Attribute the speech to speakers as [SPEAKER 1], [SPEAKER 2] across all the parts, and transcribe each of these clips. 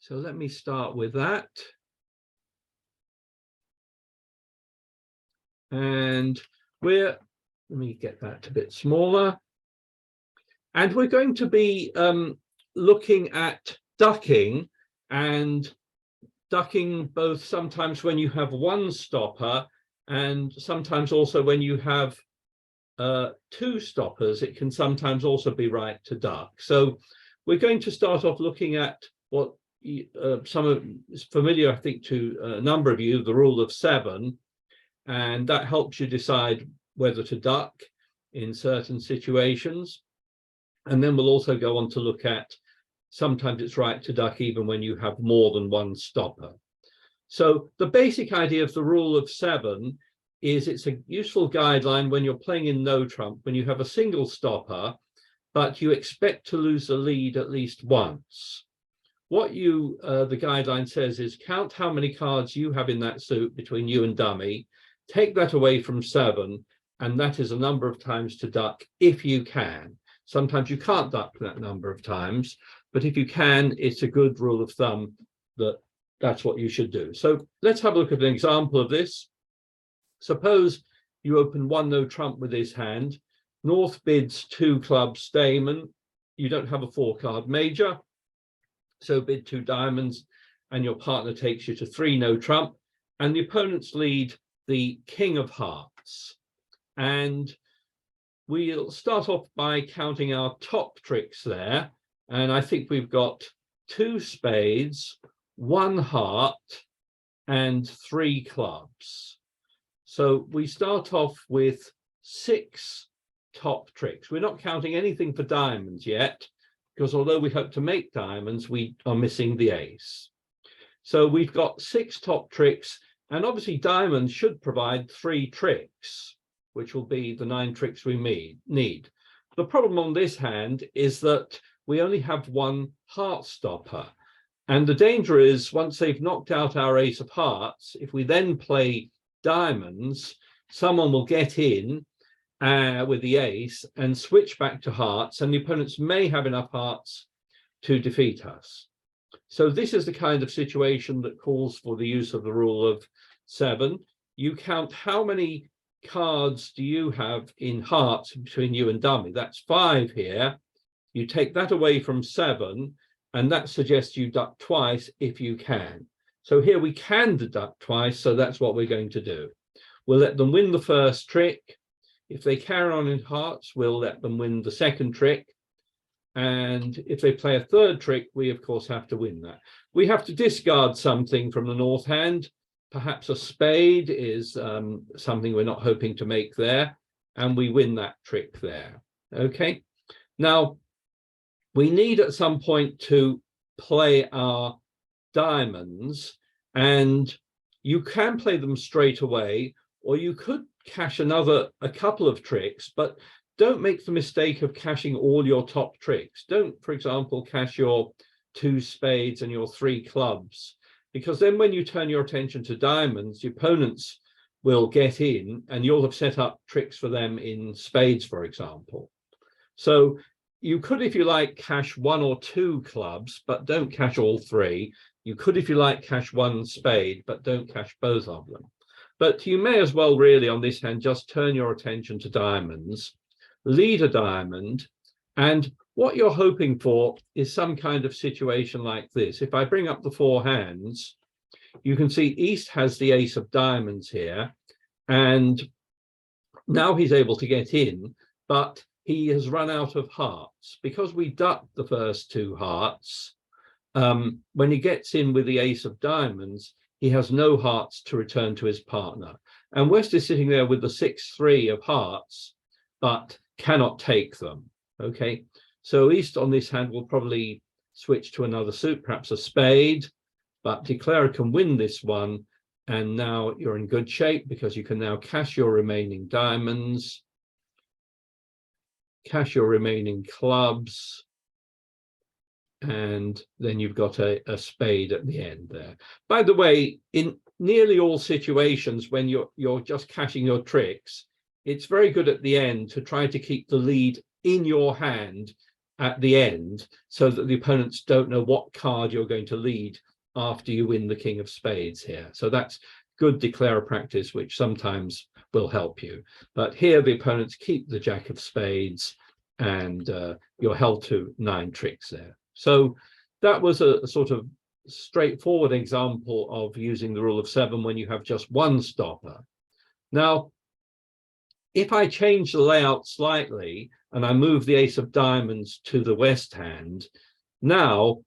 [SPEAKER 1] So let me start with that. And let me get that a bit smaller. And we're going to be looking at ducking, and ducking both sometimes when you have one stopper and sometimes also when you have two stoppers. It can sometimes also be right to duck. So we're going to start off looking at what some is familiar, I think, to a number of you, the rule of 7, and that helps you decide whether to duck in certain situations. And then we'll also go on to look at sometimes it's right to duck even when you have more than one stopper. So the basic idea of the rule of 7 is it's a useful guideline when you're playing in no trump, when you have a single stopper, but you expect to lose the lead at least once. What the guideline says is count how many cards you have in that suit between you and dummy, take that away from 7, and that is a number of times to duck if you can. Sometimes you can't duck that number of times, but if you can, it's a good rule of thumb that that's what you should do. So let's have a look at an example of this. Suppose you open 1 no trump with his hand. North bids 2 clubs Damon. You don't have a 4-card major, so bid 2 diamonds, and your partner takes you to 3 no trump, and the opponents lead the king of hearts. And we'll start off by counting our top tricks there, and I think we've got 2 spades, 1 heart, and 3 clubs. So we start off with 6 top tricks. We're not counting anything for diamonds yet, because although we hope to make diamonds, we are missing the ace. So we've got 6 top tricks, and obviously diamonds should provide 3 tricks, which will be the 9 tricks we need. The problem on this hand is that we only have 1 heart stopper. And the danger is once they've knocked out our ace of hearts, if we then play diamonds, someone will get in with the ace and switch back to hearts, and the opponents may have enough hearts to defeat us. So this is the kind of situation that calls for the use of the rule of 7. You count how many cards do you have in hearts between you and dummy. That's 5 here. You take that away from 7, and that suggests you duck twice if you can. So here we can deduct twice, so that's what we're going to do. We'll let them win the first trick. If they carry on in hearts, we'll let them win the second trick. And if they play a third trick, we of course have to win that. We have to discard something from the north hand. Perhaps a spade is something we're not hoping to make there, and we win that trick there. Okay. Now, we need at some point to play our diamonds, and you can play them straight away, or you could cash a couple of tricks, but don't make the mistake of cashing all your top tricks. Don't, for example, cash your 2 spades and your 3 clubs, because then when you turn your attention to diamonds, the opponents will get in and you'll have set up tricks for them in spades, for example. So you could, if you like, cash 1 or 2 clubs, but don't cash all 3. You could, if you like, cash 1 spade, but don't cash both of them. But you may as well really on this hand just turn your attention to diamonds, lead a diamond, and what you're hoping for is some kind of situation like this. If I bring up the 4 hands, you can see East has the ace of diamonds here, and now he's able to get in, but he has run out of hearts. Because we ducked the first 2 hearts, when he gets in with the ace of diamonds, he has no hearts to return to his partner. And West is sitting there with the 6-3 of hearts, but cannot take them. Okay, so East on this hand will probably switch to another suit, perhaps a spade, but Declarer can win this one, and now you're in good shape because you can now cash your remaining diamonds, cash your remaining clubs, and then you've got a spade at the end there. By the way, in nearly all situations when you're just cashing your tricks, it's very good at the end to try to keep the lead in your hand at the end so that the opponents don't know what card you're going to lead after you win the king of spades here. So that's good declarer practice, which sometimes will help you. But here the opponents keep the jack of spades, and you're held to 9 tricks there. So that was a sort of straightforward example of using the rule of 7 when you have just one stopper. Now, if I change the layout slightly and I move the ace of diamonds to the west hand, now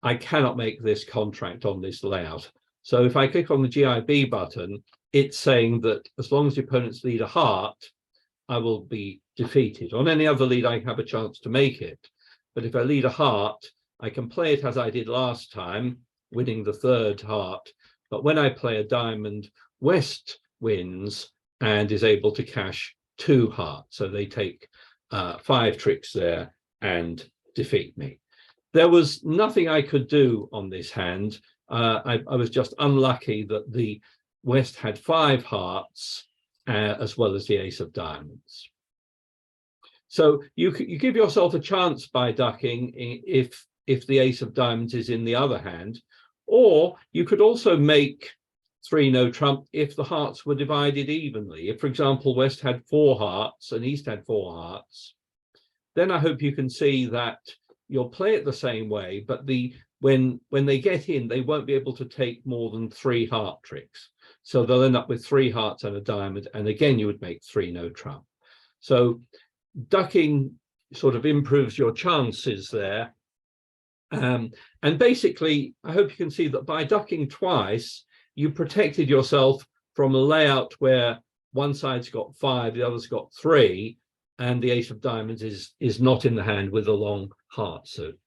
[SPEAKER 1] I cannot make this contract on this layout. So if I click on the GIB button, it's saying that as long as the opponents lead a heart, I will be defeated. On any other lead, I have a chance to make it. But if I lead a heart, I can play it as I did last time, winning the 3rd heart. But when I play a diamond, West wins and is able to cash 2 hearts. So they take 5 tricks there and defeat me. There was nothing I could do on this hand. I was just unlucky that the West had 5 hearts as well as the ace of diamonds. So you give yourself a chance by ducking if the ace of diamonds is in the other hand, or you could also make 3 no trump if the hearts were divided evenly. If, for example, West had 4 hearts and East had 4 hearts, then I hope you can see that you'll play it the same way, but when they get in, they won't be able to take more than 3 heart tricks. So they'll end up with 3 hearts and a diamond, and again you would make 3 no trump. So ducking sort of improves your chances there. And basically, I hope you can see that by ducking twice, you protected yourself from a layout where one side's got 5, the other's got 3, and the ace of diamonds is not in the hand with a long heart suit.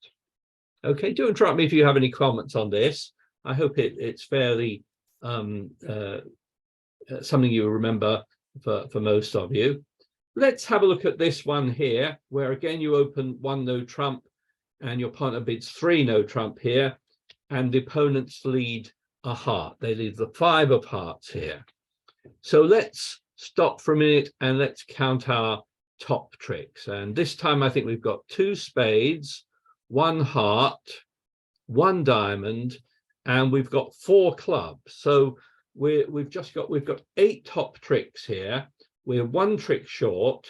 [SPEAKER 1] Okay, do interrupt me if you have any comments on this. I hope it's fairly something you remember for most of you. Let's have a look at this one here, where again you open 1 no trump and your partner bids 3 no trump here, and the opponents lead a heart. They lead the 5 of hearts here. So let's stop for a minute and let's count our top tricks. And this time I think we've got 2 spades, 1 heart, 1 diamond, and we've got 4 clubs. So we've got 8 top tricks here. We're 1 trick short,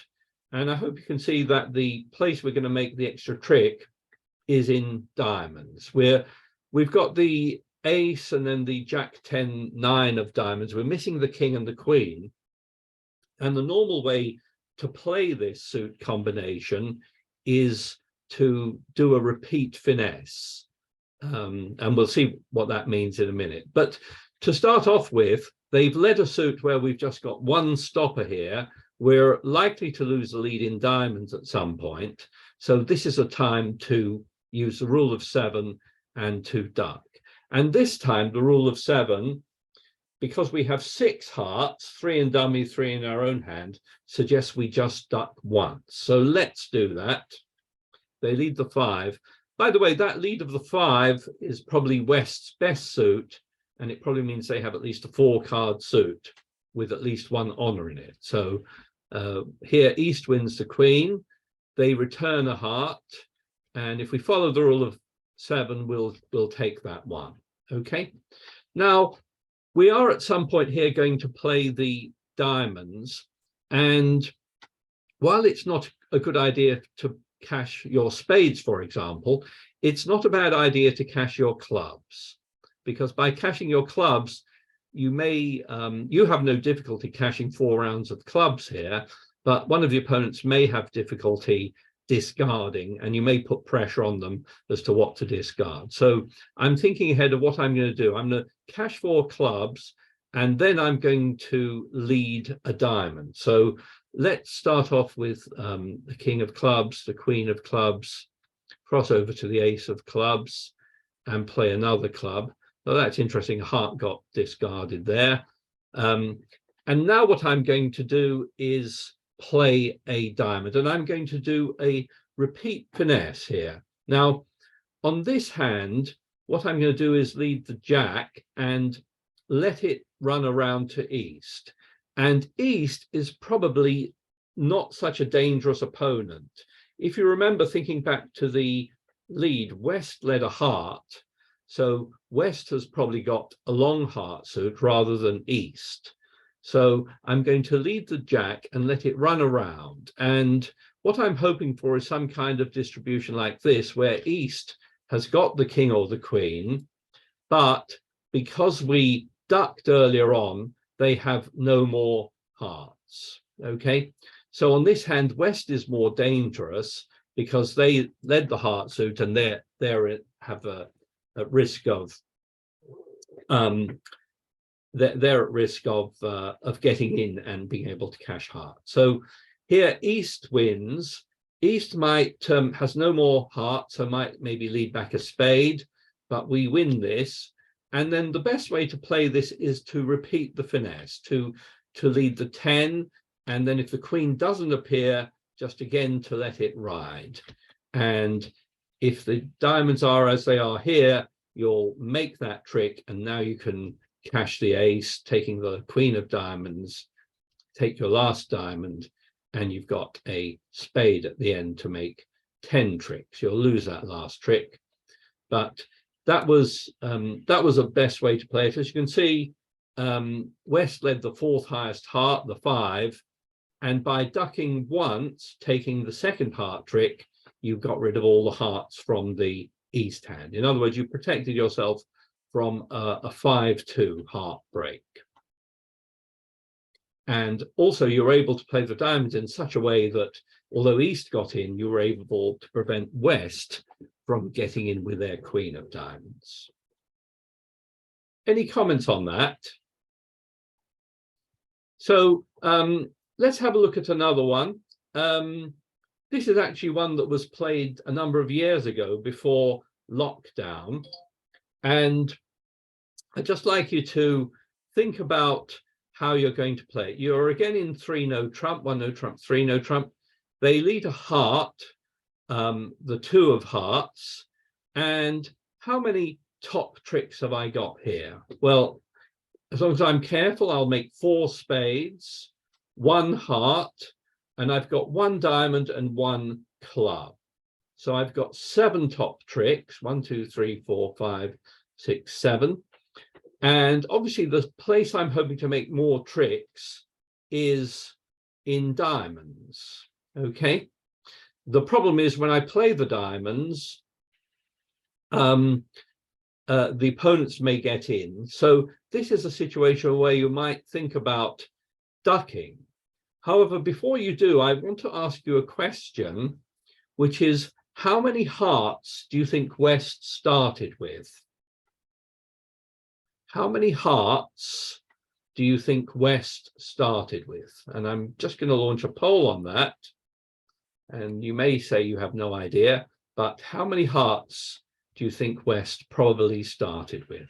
[SPEAKER 1] and I hope you can see that the place we're going to make the extra trick is in diamonds. We've got the ace and then the jack 10 9 of diamonds. We're missing the king and the queen, and the normal way to play this suit combination is to do a repeat finesse, and we'll see what that means in a minute. But to start off with, they've led a suit where we've just got 1 stopper here. We're likely to lose the lead in diamonds at some point, so this is a time to use the rule of 7 and to duck. And this time the rule of 7, because we have 6 hearts, 3 in dummy, 3 in our own hand, suggests we just duck once. So let's do that. They lead the 5. By the way, that lead of the 5 is probably West's best suit, and it probably means they have at least a 4-card suit with at least 1 honor in it. So here East wins the queen. They return a heart, and if we follow the rule of 7, we'll take that 1. Okay. Now, we are at some point here going to play the diamonds, and while it's not a good idea to cash your spades, for example, it's not a bad idea to cash your clubs, because by cashing your clubs, you may you have no difficulty cashing 4 rounds of clubs here, but one of the opponents may have difficulty discarding, and you may put pressure on them as to what to discard. So I'm thinking ahead of what I'm going to do. I'm going to cash 4 clubs, and then I'm going to lead a diamond. So let's start off with the king of clubs, the queen of clubs, cross over to the ace of clubs and play another club. So that's interesting. A heart got discarded there. And now what I'm going to do is play a diamond, and I'm going to do a repeat finesse here. Now, on this hand, what I'm going to do is lead the jack and let it run around to East. And East is probably not such a dangerous opponent. if you remember thinking back to the lead, West led a heart. So West has probably got a long heart suit rather than East. So I'm going to lead the Jack and let it run around. And what I'm hoping for is some kind of distribution like this, where East has got the king or the queen, but because we ducked earlier on, they have no more hearts. Okay, so on this hand, West is more dangerous because they led the heart suit and they're have a risk of they're at risk of getting in and being able to cash hearts. So here East wins. East might has no more hearts, so might maybe lead back a spade, but we win this. And then the best way to play this is to repeat the finesse, to lead the 10, and then if the queen doesn't appear, just again to let it ride. And if the diamonds are as they are here, you'll make that trick, and now you can cash the ace, taking the queen of diamonds, take your last diamond, and you've got a spade at the end to make 10 tricks. You'll lose that last trick, but that was a best way to play it. As you can see, West led the fourth highest heart, the 5, and by ducking once, taking the second heart trick, you got rid of all the hearts from the East hand. In other words, you protected yourself from a 5-2 heart break. And also you're able to play the diamonds in such a way that although East got in, you were able to prevent West from getting in with their queen of diamonds. Any comments on that? So let's have a look at another one. This is actually one that was played a number of years ago before lockdown. And I'd just like you to think about how you're going to play it. You're again in 3 no trump, 1 no trump, 3 no trump. They lead a heart, the 2 of hearts. And how many top tricks have I got here? Well, as long as I'm careful, I'll make 4 spades, 1 heart, and I've got 1 diamond and 1 club. So I've got 7 top tricks, 1, 2, 3, 4, 5, 6, 7. And obviously the place I'm hoping to make more tricks is in diamonds. Okay. The problem is when I play the diamonds, the opponents may get in. So this is a situation where you might think about ducking. However, before you do, I want to ask you a question, which is, how many hearts do you think West started with? How many hearts do you think West started with? And I'm just going to launch a poll on that. And you may say you have no idea, but how many hearts do you think West probably started with?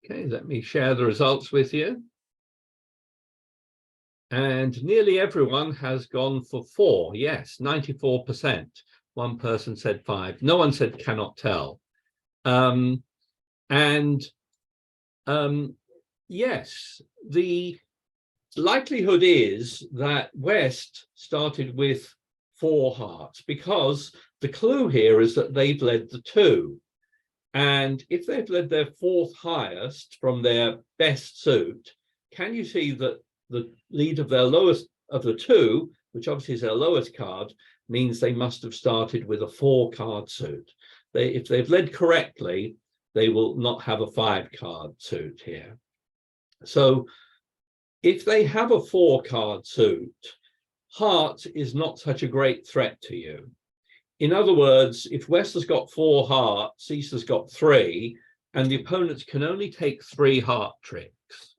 [SPEAKER 1] Okay, let me share the results with you. And nearly everyone has gone for 4. Yes, 94%. One person said 5. No one said cannot tell. Yes, the likelihood is that West started with 4 hearts, because the clue here is that they've led the 2. And if they've led their 4th highest from their best suit, can you see that the lead of their lowest of the 2, which obviously is their lowest card, means they must have started with a 4-card suit. If they've led correctly, they will not have a 5-card suit here. So if they have a 4-card suit, hearts is not such a great threat to you. In other words, if West has got 4 hearts, East has got 3, and the opponents can only take 3 heart tricks.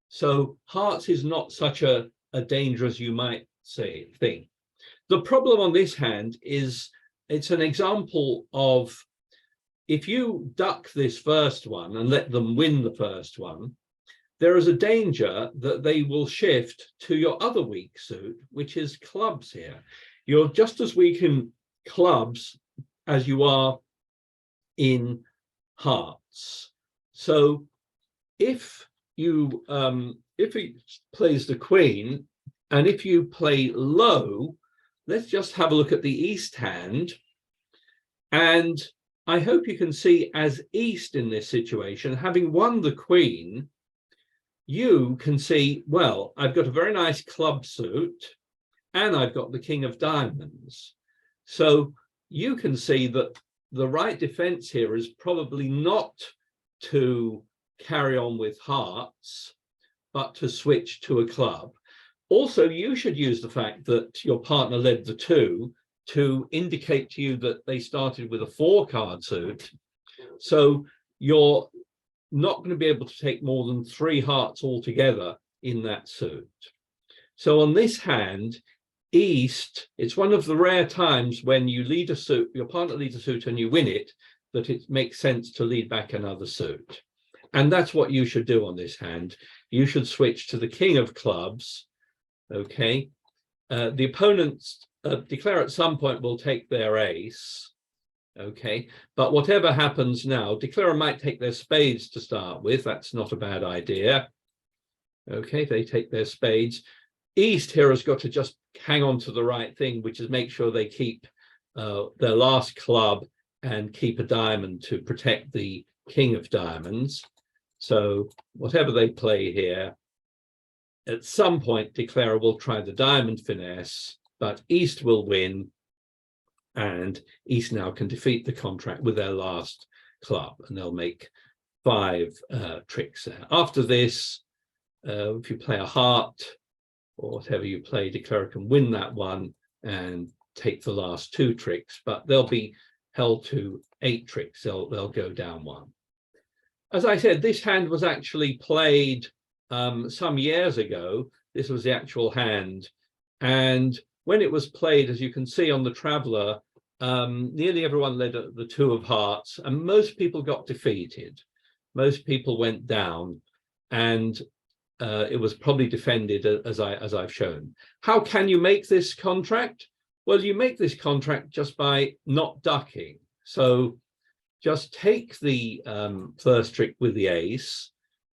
[SPEAKER 1] So hearts is not such a danger as you might say, think. The problem on this hand is it's an example of, if you duck this first one and let them win the first one, there is a danger that they will shift to your other weak suit, which is clubs here. You're just as weak in clubs as you are in hearts. So if you if he plays the queen, and if you play low, let's just have a look at the east hand. And I hope you can see, as east in this situation, having won the queen, you can see, well, I've got a very nice club suit and I've got the king of diamonds. So you can see that the right defense here is probably not to carry on with hearts, but to switch to a club. Also, you should use the fact that your partner led the two to indicate to you that they started with a 4-card suit. So you're not going to be able to take more than 3 hearts altogether in that suit. So on this hand, east, it's one of the rare times when you lead a suit, your partner leads a suit and you win it, that it makes sense to lead back another suit. And that's what you should do on this hand. You should switch to the king of clubs. Okay. The opponents declare at some point will take their ace. Okay. But whatever happens now, declarer might take their spades to start with. That's not a bad idea. Okay. They take their spades. East here has got to just hang on to the right thing, which is make sure they keep their last club and keep a diamond to protect the king of diamonds. So whatever they play here, at some point, declarer will try the diamond finesse, but East will win, and East now can defeat the contract with their last club, and they'll make 5 tricks there. After this, if you play a heart, or whatever you play, declarer can win that one and take the last 2 tricks, but they'll be held to 8 tricks. They'll go down 1. As I said, this hand was actually played some years ago. This was the actual hand. And when it was played, as you can see on the Traveller, nearly everyone led the 2 of hearts, and most people got defeated. Most people went down, and it was probably defended as I've shown. How can you make this contract? Well, you make this contract just by not ducking. So just take the first trick with the ace,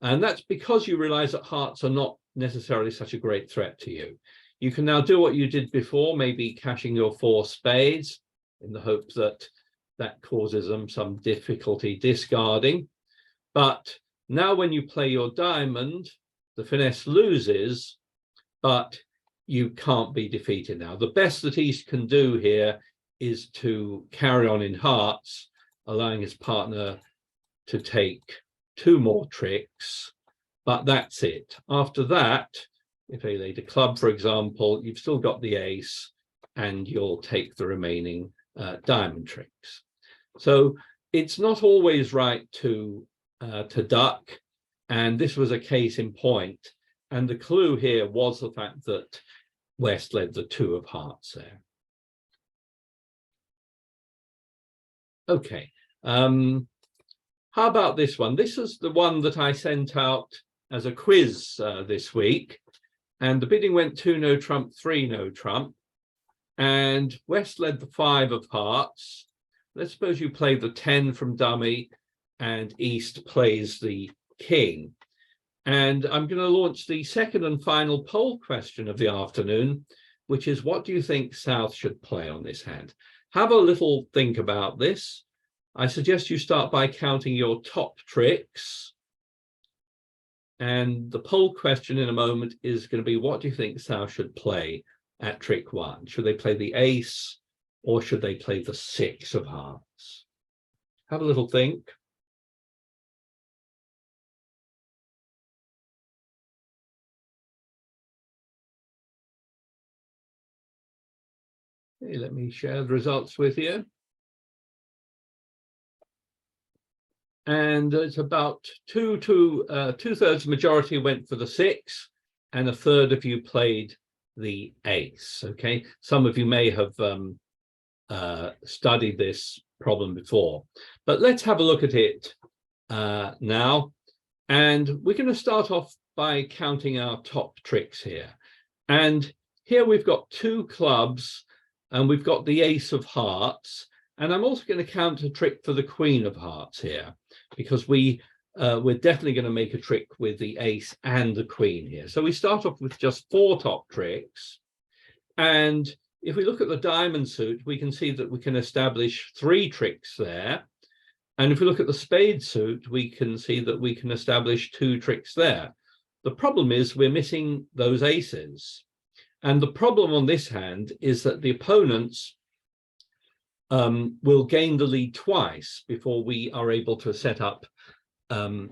[SPEAKER 1] and that's because you realize that hearts are not necessarily such a great threat to you. You can now do what you did before, maybe cashing your 4 spades in the hope that that causes them some difficulty discarding. But now when you play your diamond, the finesse loses, but you can't be defeated now. The best that East can do here is to carry on in hearts, allowing his partner to take 2 more tricks, but that's it. After that, if they laid a club, for example, you've still got the ace, and you'll take the remaining diamond tricks. So it's not always right to duck, and this was a case in point. And the clue here was the fact that West led the 2 of hearts there. Okay. How about this one? This is the one that I sent out as a quiz this week, and the bidding went 2 no trump, 3 no trump, and West led the 5 of hearts. Let's suppose you play the 10 from dummy, and East plays the king. And I'm going to launch the second and final poll question of the afternoon, which is, what do you think South should play on this hand? Have a little think about this. I suggest you start by counting your top tricks. And the poll question in a moment is going to be, what do you think South should play at trick 1? Should they play the ace, or should they play the 6 of hearts? Have a little think. Okay, let me share the results with you. And it's about two-thirds majority went for the 6, and a third of you played the ace. Okay, some of you may have studied this problem before, but let's have a look at it now. And we're going to start off by counting our top tricks here. And here we've got 2 clubs, and we've got the ace of hearts. And I'm also going to count a trick for the queen of hearts here, because we we're definitely going to make a trick with the ace and the queen here. So we start off with just 4 top tricks. And if we look at the diamond suit, we can see that we can establish 3 tricks there. And if we look at the spade suit, we can see that we can establish 2 tricks there. The problem is we're missing those aces. And the problem on this hand is that the opponents will gain the lead twice before we are able to set up our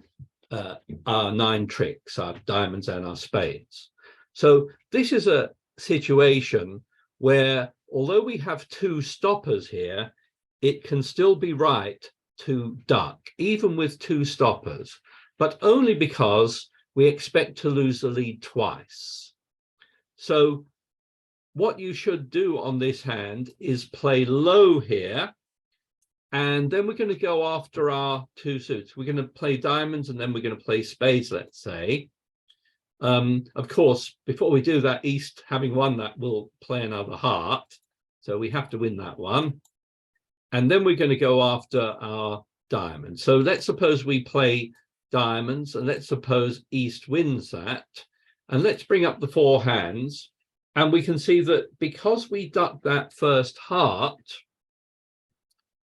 [SPEAKER 1] 9 tricks, our diamonds and our spades. So this is a situation where, although we have 2 stoppers here, it can still be right to duck, even with 2 stoppers, but only because we expect to lose the lead twice. So what you should do on this hand is play low here, and then we're going to go after our 2 suits. We're going to play diamonds, and then we're going to play spades, let's say. Of course, before we do that, East, having won that, will play another heart. So we have to win that one. And then we're going to go after our diamonds. So let's suppose we play diamonds, and let's suppose East wins that. And let's bring up the 4 hands. And we can see that because we ducked that first heart,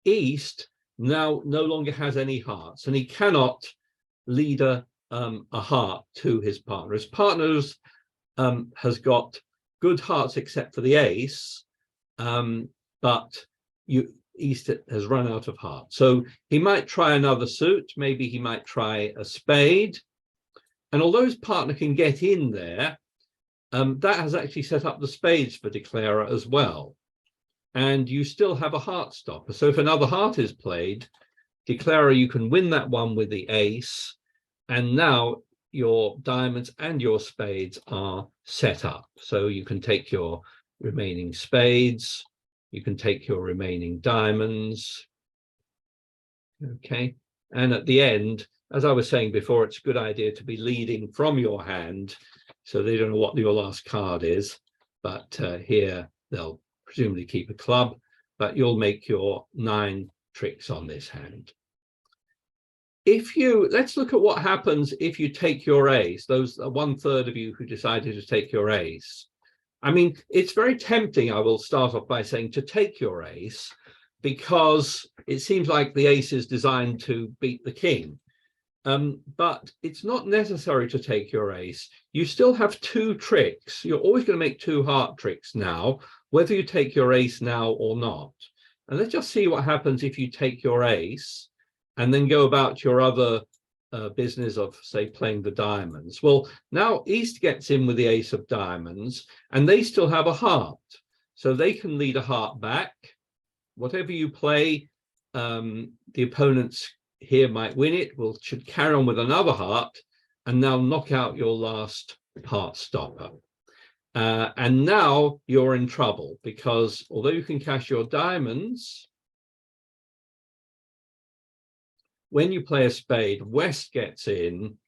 [SPEAKER 1] East now no longer has any hearts, and he cannot lead a heart to his partner. His partner has got good hearts except for the ace, but East has run out of hearts. So he might try another suit. Maybe he might try a spade. And although his partner can get in there, that has actually set up the spades for declarer as well. And you still have a heart stopper. So if another heart is played, declarer, you can win that one with the ace. And now your diamonds and your spades are set up. So you can take your remaining spades, you can take your remaining diamonds. Okay. And at the end, as I was saying before, it's a good idea to be leading from your hand, so they don't know what your last card is. But here they'll presumably keep a club, but you'll make your 9 tricks on this hand. Let's look at what happens if you take your ace, those 1/3 of you who decided to take your ace. I mean, it's very tempting, I will start off by saying, to take your ace, because it seems like the ace is designed to beat the king. But it's not necessary to take your ace. You still have 2 tricks. You're always going to make 2 heart tricks now, whether you take your ace now or not. And let's just see what happens if you take your ace and then go about your other business of, say, playing the diamonds. Well, now East gets in with the ace of diamonds, and they still have a heart. So they can lead a heart back. Whatever you play, the opponents here might win it, should carry on with another heart, and now knock out your last heart stopper. And now you're in trouble, because although you can cash your diamonds, when you play a spade, West gets in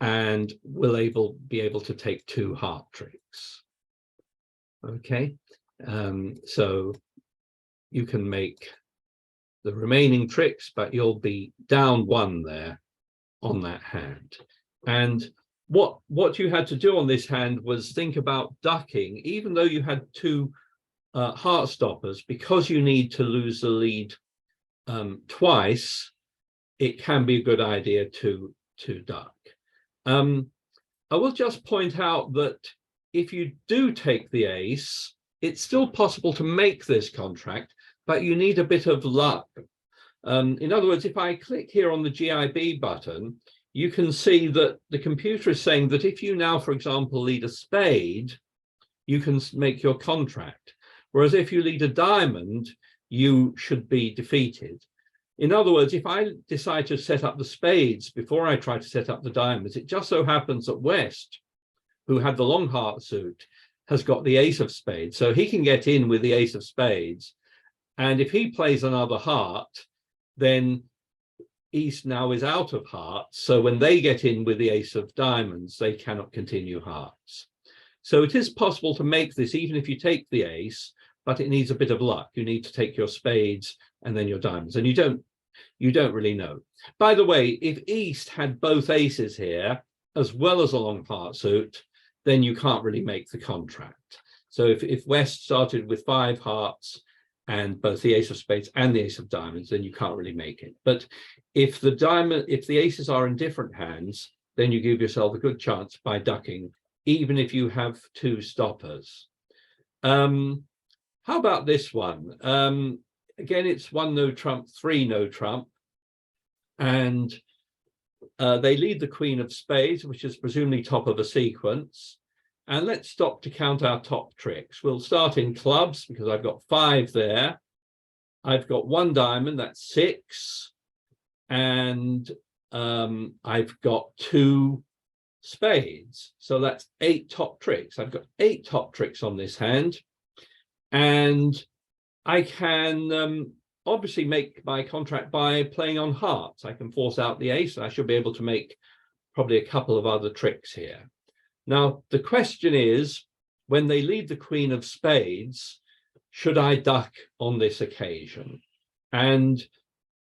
[SPEAKER 1] and will be able to take 2 heart tricks. Okay, so you can make the remaining tricks, but you'll be down 1 there on that hand. And what you had to do on this hand was think about ducking, even though you had 2 heart stoppers, because you need to lose the lead twice. It can be a good idea to duck. I will just point out that if you do take the ace, it's still possible to make this contract, but you need a bit of luck. In other words, if I click here on the GIB button, you can see that the computer is saying that if you now, for example, lead a spade, you can make your contract. Whereas if you lead a diamond, you should be defeated. In other words, if I decide to set up the spades before I try to set up the diamonds, it just so happens that West, who had the long heart suit, has got the ace of spades. So he can get in with the ace of spades. And if he plays another heart, then East now is out of hearts. So when they get in with the ace of diamonds, they cannot continue hearts. So it is possible to make this even if you take the ace, but it needs a bit of luck. You need to take your spades and then your diamonds. And you don't You don't really know. By the way, if East had both aces here, as well as a long heart suit, then you can't really make the contract. So if West started with 5 hearts and both the ace of spades and the ace of diamonds, then you can't really make it. But if the aces are in different hands, then you give yourself a good chance by ducking, even if you have 2 stoppers. How about this one? Again, it's 1 no trump, 3 no trump. And they lead the queen of spades, which is presumably top of a sequence. And let's stop to count our top tricks. We'll start in clubs because I've got 5 there. I've got 1 diamond, that's 6. And I've got 2 spades. So that's 8 top tricks. I've got 8 top tricks on this hand. And I can obviously make my contract by playing on hearts. I can force out the ace. I should be able to make probably a couple of other tricks here. Now, the question is, when they lead the queen of spades, should I duck on this occasion? And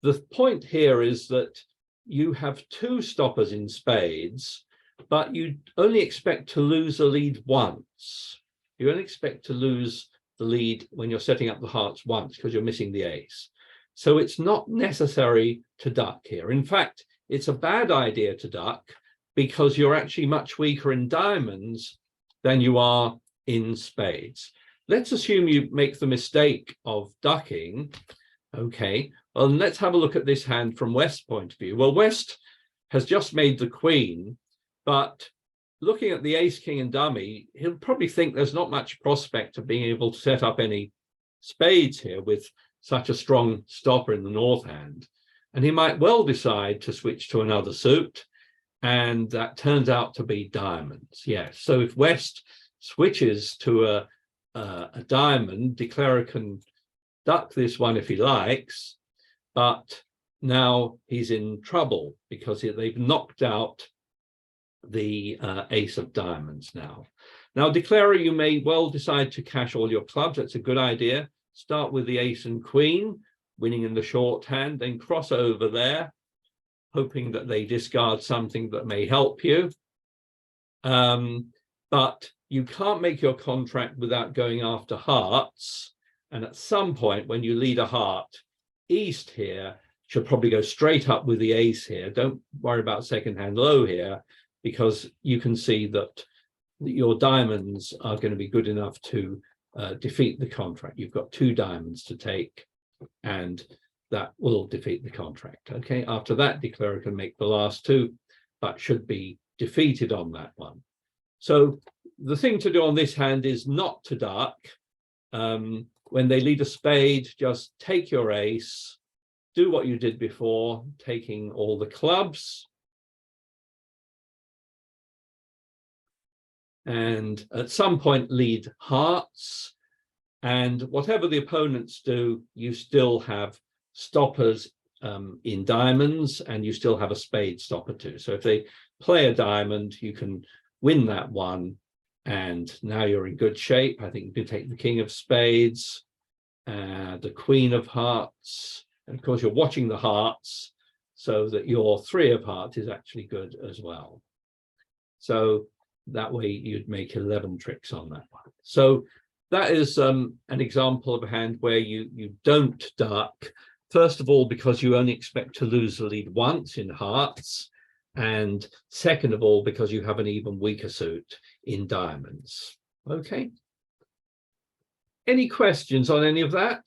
[SPEAKER 1] the point here is that you have 2 stoppers in spades, but you only expect to lose the lead once. You only expect to lose the lead when you're setting up the hearts once because you're missing the ace. So it's not necessary to duck here. In fact, it's a bad idea to duck because you're actually much weaker in diamonds than you are in spades. Let's assume you make the mistake of ducking. Okay, well, let's have a look at this hand from West's point of view. Well, West has just made the queen, but looking at the ace, king, and dummy, he'll probably think there's not much prospect of being able to set up any spades here with such a strong stopper in the north hand. And he might well decide to switch to another suit, and that turns out to be diamonds. Yes, so if West switches to a diamond, declarer can duck this one if he likes, but now he's in trouble because they've knocked out the ace of diamonds now. Now, declarer, you may well decide to cash all your clubs. That's a good idea. Start with the ace and queen, winning in the shorthand, then cross over there, hoping that they discard something that may help you. But you can't make your contract without going after hearts. And at some point, when you lead a heart, East here should probably go straight up with the ace here. Don't worry about second hand low here, because you can see that your diamonds are going to be good enough to defeat the contract. You've got 2 diamonds to take, and that will defeat the contract. Okay, after that, declarer can make the last 2, but should be defeated on that one. So the thing to do on this hand is not to duck. When they lead a spade, just take your ace, do what you did before, taking all the clubs. And at some point lead hearts, and whatever the opponents do, you still have stoppers in diamonds, and you still have a spade stopper too. So if they play a diamond, you can win that one, and now you're in good shape. I think you can take the king of spades, the queen of hearts, and of course you're watching the hearts so that your 3 of hearts is actually good as well. So that way you'd make 11 tricks on that one. So that is an example of a hand where you don't duck. First of all, because you only expect to lose the lead once in hearts. And second of all, because you have an even weaker suit in diamonds. Okay. Any questions on any of that?